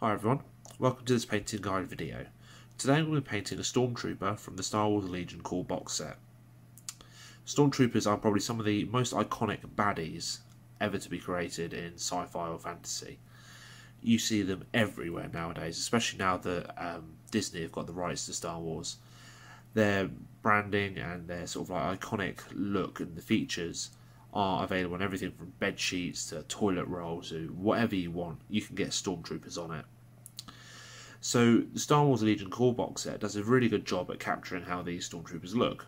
Hi everyone, welcome to this painting guide video. Today I'm going to be painting a Stormtrooper from the Star Wars Legion core box set. Stormtroopers are probably some of the most iconic baddies ever to be created in sci-fi or fantasy. You see them everywhere nowadays, especially now that Disney have got the rights to Star Wars. Their branding and their sort of like iconic look and the features are available on everything from bed sheets to toilet rolls to whatever you want. You can get Stormtroopers on it. So the Star Wars Legion core box set does a really good job at capturing how these Stormtroopers look.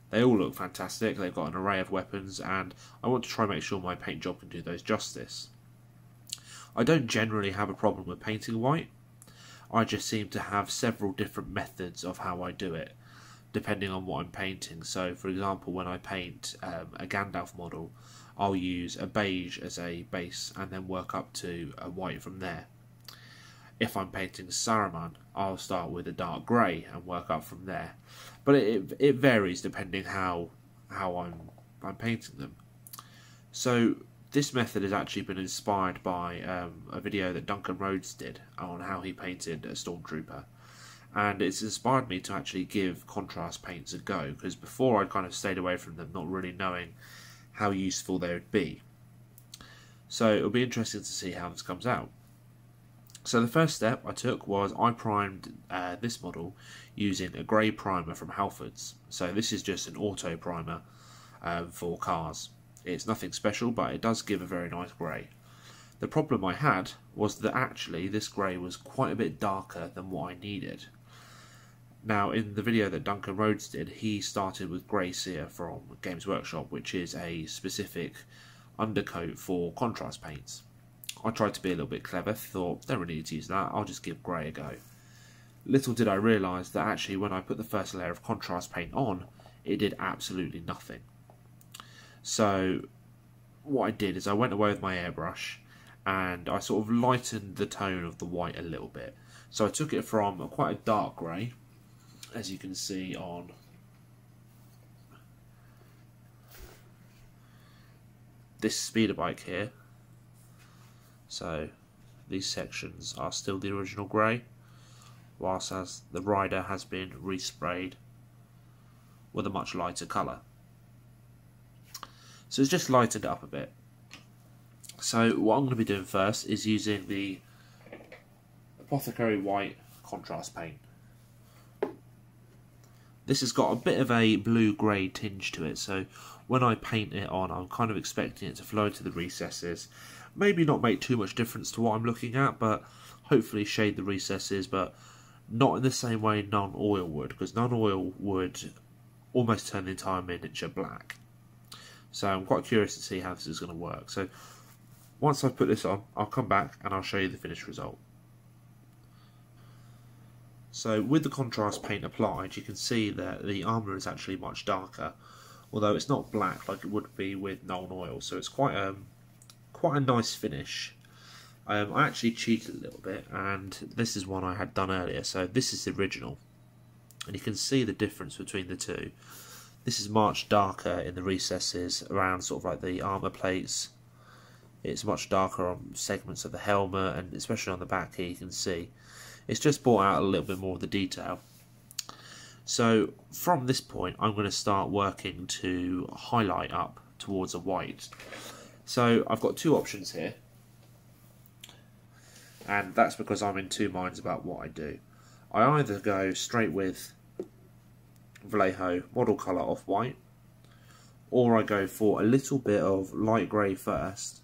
They all look fantastic, they've got an array of weapons, and I want to try and make sure my paint job can do those justice. I don't generally have a problem with painting white. I just seem to have several different methods of how I do it, depending on what I'm painting. So for example, when I paint a Gandalf model, I'll use a beige as a base and then work up to a white from there. If I'm painting Saruman, I'll start with a dark grey and work up from there. But it varies depending how I'm painting them. So this method has actually been inspired by a video that Duncan Rhodes did on how he painted a Stormtrooper. And it's inspired me to actually give contrast paints a go, because before I'd kind of stayed away from them, not really knowing how useful they would be. So it'll be interesting to see how this comes out. So the first step I took was I primed this model using a grey primer from Halfords. So this is just an auto primer for cars. It's nothing special, but it does give a very nice grey. The problem I had was that actually this grey was quite a bit darker than what I needed. Now in the video that Duncan Rhodes did, he started with Grey Seer from Games Workshop, which is a specific undercoat for contrast paints. I tried to be a little bit clever, thought don't really need to use that, I'll just give grey a go. Little did I realise that actually when I put the first layer of contrast paint on, it did absolutely nothing. So what I did is I went away with my airbrush and I sort of lightened the tone of the white a little bit. So I took it from quite a dark grey, as you can see on this speeder bike here. So these sections are still the original grey, whilst as the rider has been resprayed with a much lighter colour. So it's just lightened it up a bit. So what I'm going to be doing first is using the Apothecary White contrast paint. This has got a bit of a blue-grey tinge to it, so when I paint it on, I'm kind of expecting it to flow into the recesses. Maybe not make too much difference to what I'm looking at, but hopefully shade the recesses, but not in the same way non-oil would, because non-oil would almost turn the entire miniature black. So I'm quite curious to see how this is going to work. So once I've put this on, I'll come back and I'll show you the finished result. So with the contrast paint applied, you can see that the armour is actually much darker, although it's not black like it would be with non-oil, so it's quite a nice finish. I actually cheated a little bit, and this is one I had done earlier, so this is the original, and you can see the difference between the two. This is much darker in the recesses around sort of like the armour plates. It's much darker on segments of the helmet, and especially on the back here you can see. It's just brought out a little bit more of the detail. So from this point I'm going to start working to highlight up towards a white. So I've got two options here, and that's because I'm in two minds about what I do. I either go straight with Vallejo model colour off-white, or I go for a little bit of light grey first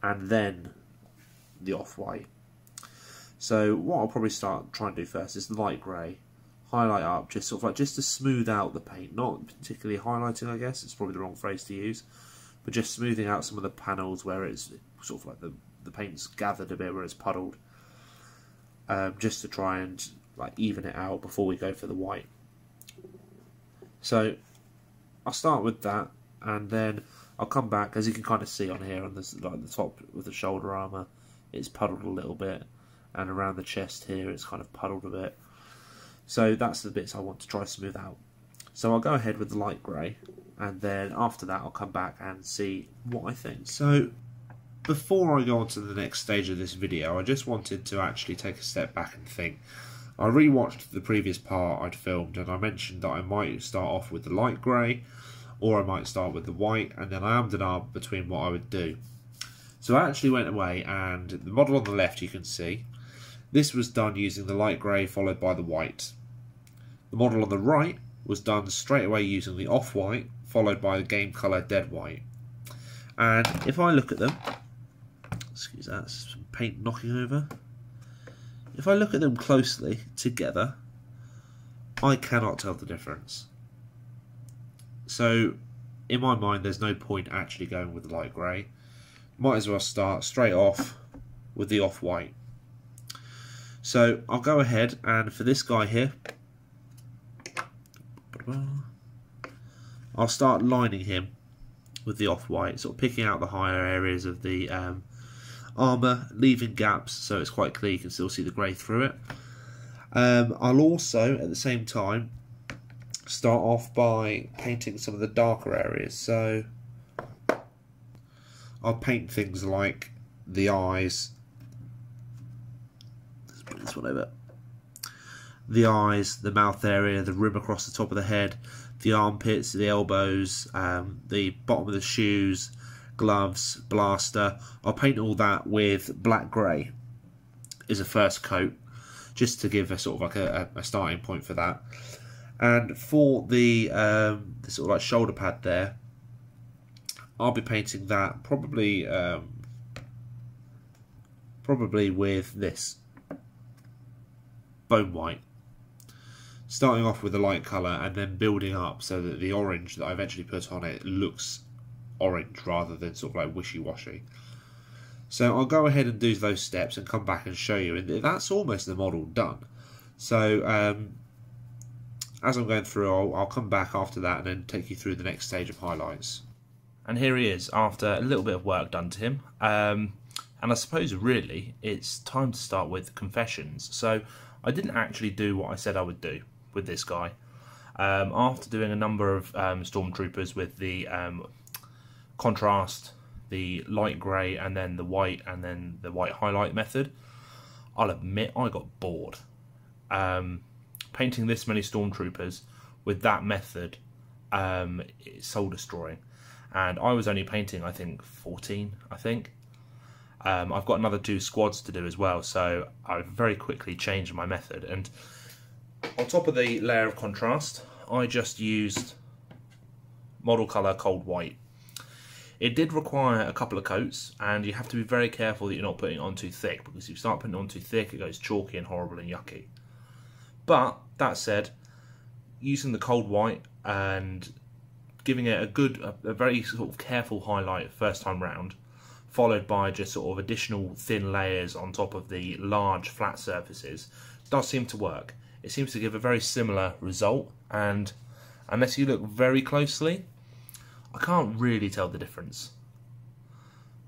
and then the off-white. So what I'll probably start trying to do first is light grey, highlight up, just sort of like just to smooth out the paint, not particularly highlighting, I guess, it's probably the wrong phrase to use, but just smoothing out some of the panels where it's sort of like the paint's gathered a bit, where it's puddled, just to try and like even it out before we go for the white. So I'll start with that, and then I'll come back. As you can kind of see on here on this, like the top of the shoulder armour, it's puddled a little bit, and around the chest here it's kind of puddled a bit. So that's the bits I want to try to smooth out. So I'll go ahead with the light grey, and then after that I'll come back and see what I think. So before I go on to the next stage of this video, I just wanted to actually take a step back and think. I rewatched the previous part I'd filmed, and I mentioned that I might start off with the light grey, or I might start with the white, and then I ummed and ahed between what I would do. So I actually went away, and the model on the left you can see, this was done using the light grey followed by the white. The model on the right was done straight away using the off-white followed by the game colour dead white. And if I look at them, excuse that, some paint knocking over. If I look at them closely together, I cannot tell the difference. So in my mind there's no point actually going with the light grey. Might as well start straight off with the off-white. So I'll go ahead, and for this guy here, I'll start lining him with the off-white, sort of picking out the higher areas of the armour, leaving gaps so it's quite clear you can still see the grey through it. I'll also, at the same time, start off by painting some of the darker areas. So I'll paint things like the eyes. Let's bring this one over. The eyes, the mouth area, the rim across the top of the head, the armpits, the elbows, the bottom of the shoes, gloves, blaster. I'll paint all that with black grey as a first coat, just to give a sort of like a starting point for that. And for the sort of like shoulder pad there, I'll be painting that probably with this bone white, starting off with a light colour and then building up so that the orange that I eventually put on it looks orange rather than sort of like wishy-washy. So I'll go ahead and do those steps and come back and show you, and that's almost the model done. So as I'm going through, I'll come back after that and then take you through the next stage of highlights. And here he is after a little bit of work done to him. And I suppose really it's time to start with confessions. So I didn't actually do what I said I would do with this guy. After doing a number of stormtroopers with the contrast, the light grey and then the white highlight method, I'll admit I got bored. Painting this many stormtroopers with that method, it's soul destroying. And I was only painting, I think, 14, I think. I've got another 2 squads to do as well, so I very quickly changed my method. And on top of the layer of contrast, I just used model colour cold white. It did require a couple of coats, and you have to be very careful that you're not putting it on too thick, because if you start putting it on too thick, it goes chalky and horrible and yucky. But, that said, using the cold white and giving it a very sort of careful highlight first time round, followed by just sort of additional thin layers on top of the large flat surfaces, does seem to work. It seems to give a very similar result, and unless you look very closely, I can't really tell the difference.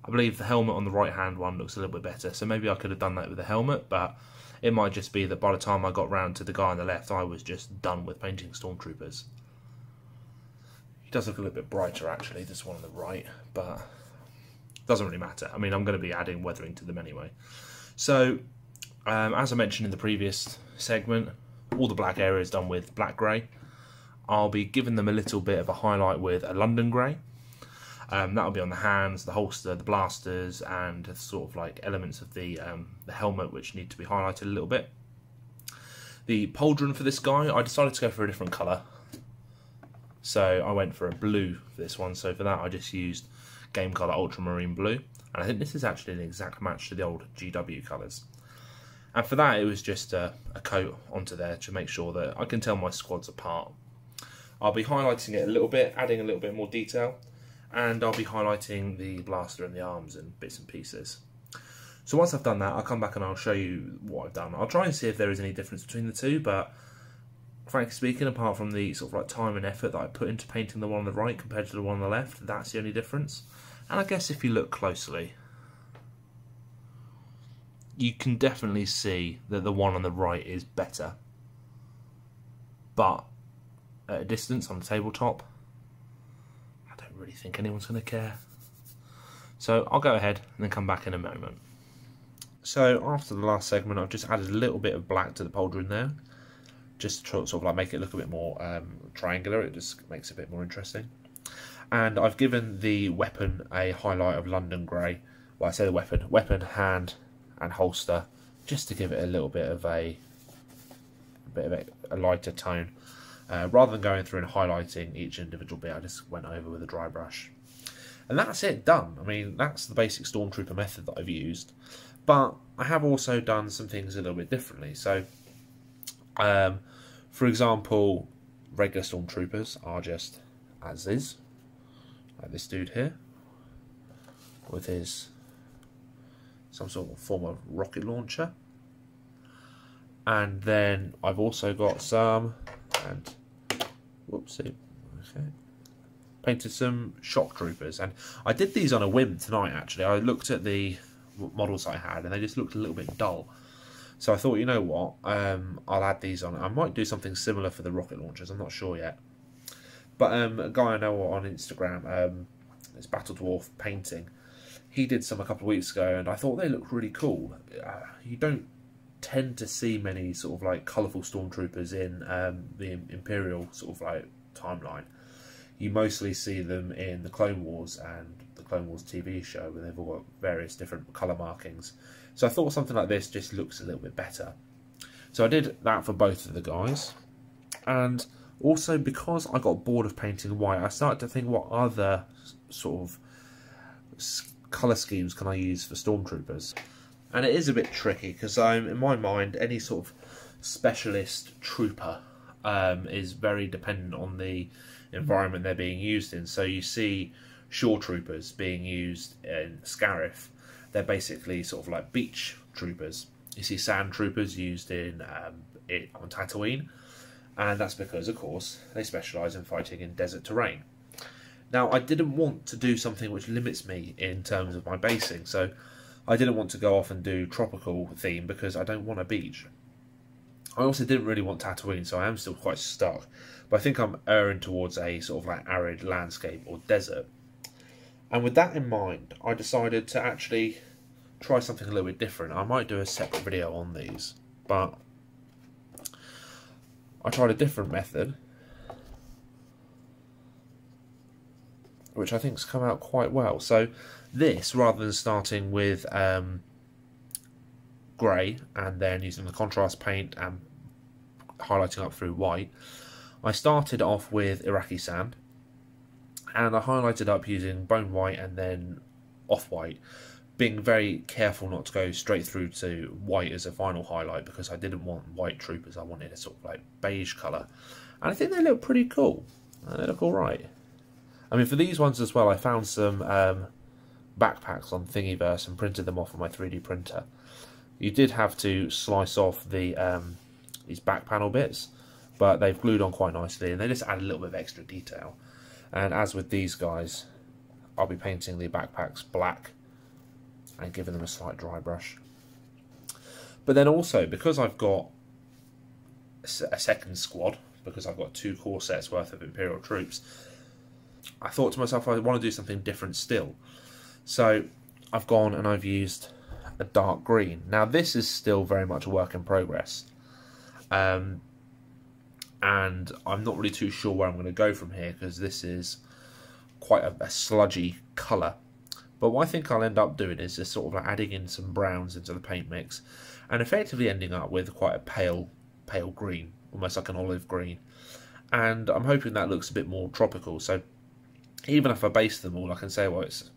I believe the helmet on the right hand one looks a little bit better, so maybe I could have done that with the helmet, but it might just be that by the time I got round to the guy on the left, I was just done with painting stormtroopers. He does look a little bit brighter actually, this one on the right, but it doesn't really matter. I mean, I'm going to be adding weathering to them anyway. So, as I mentioned in the previous segment, all the black area is done with black grey. I'll be giving them a little bit of a highlight with a London grey. That'll be on the hands, the holster, the blasters, and sort of like elements of the helmet which need to be highlighted a little bit. The pauldron for this guy, I decided to go for a different colour. So I went for a blue for this one. So for that I just used game colour ultramarine blue. And I think this is actually an exact match to the old GW colours. And for that it was just a coat onto there to make sure that I can tell my squads apart. I'll be highlighting it a little bit, adding a little bit more detail, and I'll be highlighting the blaster and the arms and bits and pieces. So once I've done that, I'll come back and I'll show you what I've done. I'll try and see if there is any difference between the two, but frankly speaking, apart from the sort of like time and effort that I put into painting the one on the right compared to the one on the left, that's the only difference. And I guess if you look closely, you can definitely see that the one on the right is better. But at a distance on the tabletop, I don't really think anyone's going to care. So I'll go ahead and then come back in a moment. So after the last segment, I've just added a little bit of black to the pauldron there, just to sort of like make it look a bit more triangular. It just makes it a bit more interesting. And I've given the weapon a highlight of London grey. Well, I say the weapon, hand, and holster, just to give it a little bit of a lighter tone. Rather than going through and highlighting each individual bit, I just went over with a dry brush. And that's it, done. I mean, that's the basic Stormtrooper method that I've used. But I have also done some things a little bit differently. So, for example, regular Stormtroopers are just as is. Like this dude here, with his some sort of form of rocket launcher. And then I've also got some, and whoopsie, okay, painted some shock troopers. And I did these on a whim tonight, actually. I looked at the models I had and they just looked a little bit dull. So I thought, you know what, I'll add these on. I might do something similar for the rocket launchers, I'm not sure yet. But a guy I know on Instagram, it's Battle Dwarf Painting, he did some a couple of weeks ago and I thought they looked really cool. You don't tend to see many sort of like colourful stormtroopers in the Imperial sort of like timeline. You mostly see them in the Clone Wars and the Clone Wars TV show, where they've all got various different colour markings. So I thought something like this just looks a little bit better. So I did that for both of the guys. And also, because I got bored of painting white, I started to think, what other sort of colour schemes can I use for stormtroopers? And it is a bit tricky, because in my mind, any sort of specialist trooper is very dependent on the environment they're being used in. So you see shore troopers being used in Scarif. They're basically sort of like beach troopers. You see sand troopers used on Tatooine, and that's because, of course, they specialise in fighting in desert terrain. Now, I didn't want to do something which limits me in terms of my basing, so I didn't want to go off and do tropical theme because I don't want a beach. I also didn't really want Tatooine, so I am still quite stuck. But I think I'm erring towards a sort of like arid landscape or desert. And with that in mind, I decided to actually try something a little bit different. I might do a separate video on these, but I tried a different method, which I think's come out quite well. So this, rather than starting with grey and then using the contrast paint and highlighting up through white, I started off with Iraqi sand, and I highlighted up using bone white and then off-white, being very careful not to go straight through to white as a final highlight, because I didn't want white troopers. I wanted a sort of like beige colour, and I think they look pretty cool. They look alright. I mean, for these ones as well, I found some backpacks on Thingiverse and printed them off on my 3D printer. You did have to slice off the these back panel bits, but they've glued on quite nicely, and they just add a little bit of extra detail. And as with these guys, I'll be painting the backpacks black and giving them a slight dry brush. But then also, because I've got a second squad, because I've got 2 core sets worth of Imperial troops, I thought to myself, I want to do something different still. So I've gone and I've used a dark green. Now this is still very much a work in progress. And I'm not really too sure where I'm going to go from here, because this is quite a sludgy colour. But what I think I'll end up doing is just sort of like adding in some browns into the paint mix, and effectively ending up with quite a pale green, almost like an olive green. And I'm hoping that looks a bit more tropical. So even if I base them all, I can say, well, it's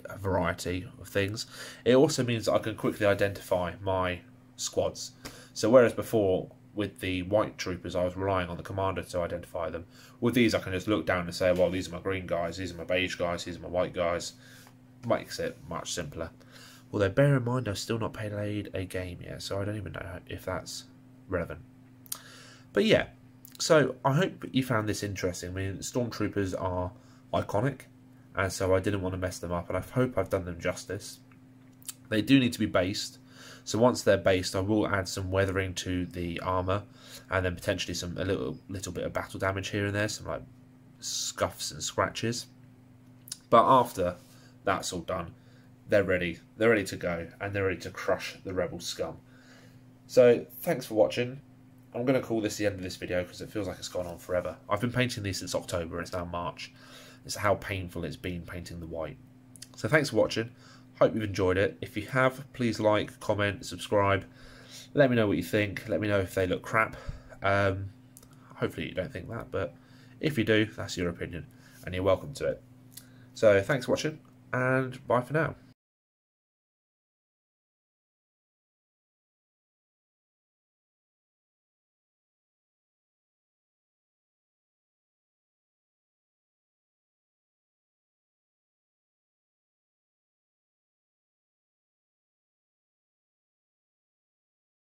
a variety of things. It also means that I can quickly identify my squads. So whereas before, with the white troopers, I was relying on the commander to identify them. With these, I can just look down and say, well, these are my green guys, these are my beige guys, these are my white guys. Makes it much simpler. Although, bear in mind, I've still not played a game yet, so I don't even know if that's relevant. But yeah, so I hope you found this interesting. I mean, Stormtroopers are iconic, and so I didn't want to mess them up, and I hope I've done them justice. They do need to be based. So once they're based, I will add some weathering to the armour, and then potentially a little bit of battle damage here and there, some like scuffs and scratches. But after That's all done. They're ready. They're ready to go, and they're ready to crush the rebel scum. So thanks for watching. I'm going to call this the end of this video because it feels like it's gone on forever. I've been painting these since October. It's now March. It's how painful it's been painting the white. So thanks for watching. Hope you've enjoyed it. If you have, please like, comment, subscribe. Let me know what you think. Let me know if they look crap. Hopefully you don't think that, but if you do, that's your opinion, and you're welcome to it. So thanks for watching, and bye for now.